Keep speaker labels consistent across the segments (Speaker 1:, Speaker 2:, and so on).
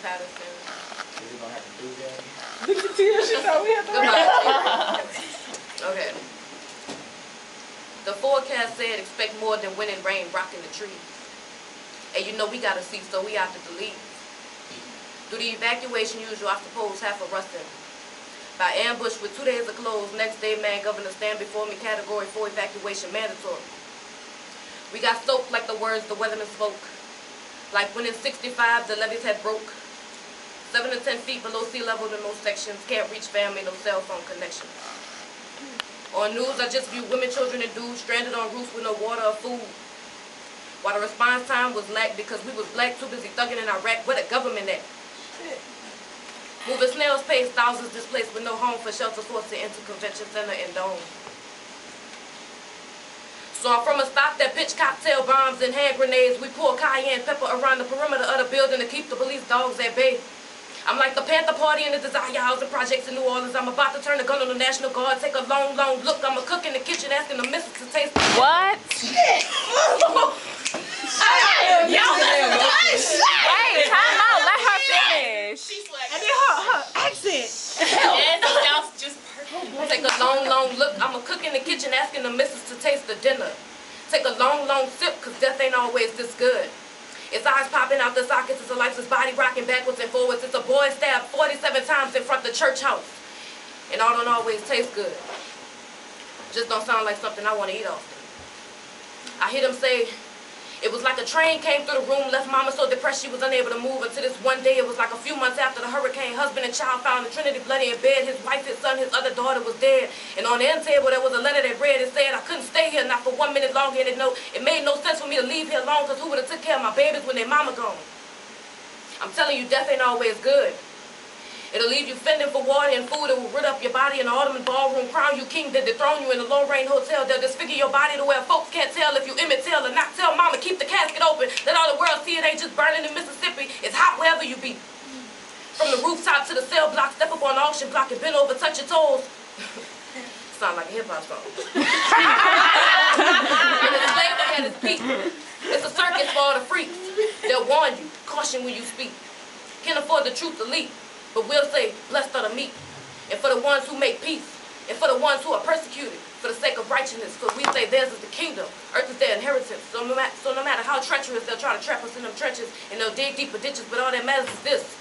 Speaker 1: Patterson.
Speaker 2: Is it gonna have to do that?
Speaker 3: Look at Tia, she thought we had to
Speaker 1: Okay. The forecast said expect more than wind and rain rocking the trees. And you know we gotta see, so we have to delete. Do the evacuation usual, I suppose, half of rusting. By ambush with 2 days of close, next day man governor stand before me, category 4 evacuation mandatory. We got soaked like the words the weatherman spoke. Like when in 65 the levees had broke. 7 to 10 feet below sea level in most sections, can't reach family, no cell phone connection. On news I just view women, children and dudes stranded on roofs with no water or food. While the response time was lack because we was black, too busy thugging in Iraq, where the government at? Moving snail's pace, thousands displaced with no home for shelter, forced into convention center and dome. So I'm from a stock that pitch cocktail bombs and hand grenades. We pour cayenne pepper around the perimeter of the building to keep the police dogs at bay. I'm like the Panther Party in the Desire Housing Projects in New Orleans. I'm about to turn the gun on the National Guard, take a long, long look. I'm a cook in the kitchen asking the missus to taste.
Speaker 4: What?
Speaker 3: Shit!
Speaker 4: Wait, time out. Let her finish.
Speaker 3: And then her accent.
Speaker 1: Take a long, long look. I'm a cook in the kitchen asking the missus to taste the dinner. Take a long, long sip, cause death ain't always this good. Its eyes popping out the sockets, it's a lifeless body rocking backwards and forwards. It's a boy stabbed 47 times in front of the church house. And all don't always taste good. Just don't sound like something I want to eat often. I hear them say, it was like a train came through the room, left mama so depressed she was unable to move. Until this one day, it was like a few months after the hurricane, husband and child found the Trinity bloody in bed. His wife, his son, his other daughter was dead. And on the end table, there was a letter that read, it said, I couldn't stay here, not for 1 minute longer. And it made no sense for me to leave here alone, because who would have took care of my babies when their mama gone? I'm telling you, death ain't always good. It'll leave you fending for water and food. It will rid up your body in the Ottoman ballroom, crown you king, then dethrone you in the Lorraine Hotel. They'll disfigure your body to where folks can't tell if you Emmett Till or not. Tell mama, keep the casket open. Let all the world see it ain't just burning in Mississippi. It's hot wherever you be. From the rooftop to the cell block, step up on the auction block and bend over, touch your toes. Sound like a hip-hop song. And the slave at his peak. It's a circus for all the freaks. They'll warn you, caution when you speak. Can't afford the truth to leak. But we'll say, blessed are the meek, and for the ones who make peace, and for the ones who are persecuted for the sake of righteousness. So we say theirs is the kingdom, earth is their inheritance. So no matter how treacherous, they'll try to trap us in them trenches, and they'll dig deeper ditches, but all that matters is this.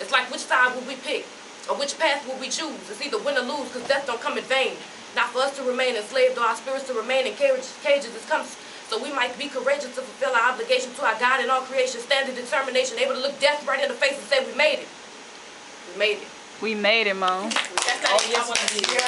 Speaker 1: It's like which side will we pick, or which path will we choose? It's either win or lose, because death don't come in vain. Not for us to remain enslaved, or our spirits to remain in cages. It comes so we might be courageous to fulfill our obligation to our God and all creation, stand in determination, able to look death right in the face and say we made it. We made it.
Speaker 4: We made it, Mom.
Speaker 3: Oh, yes, we did.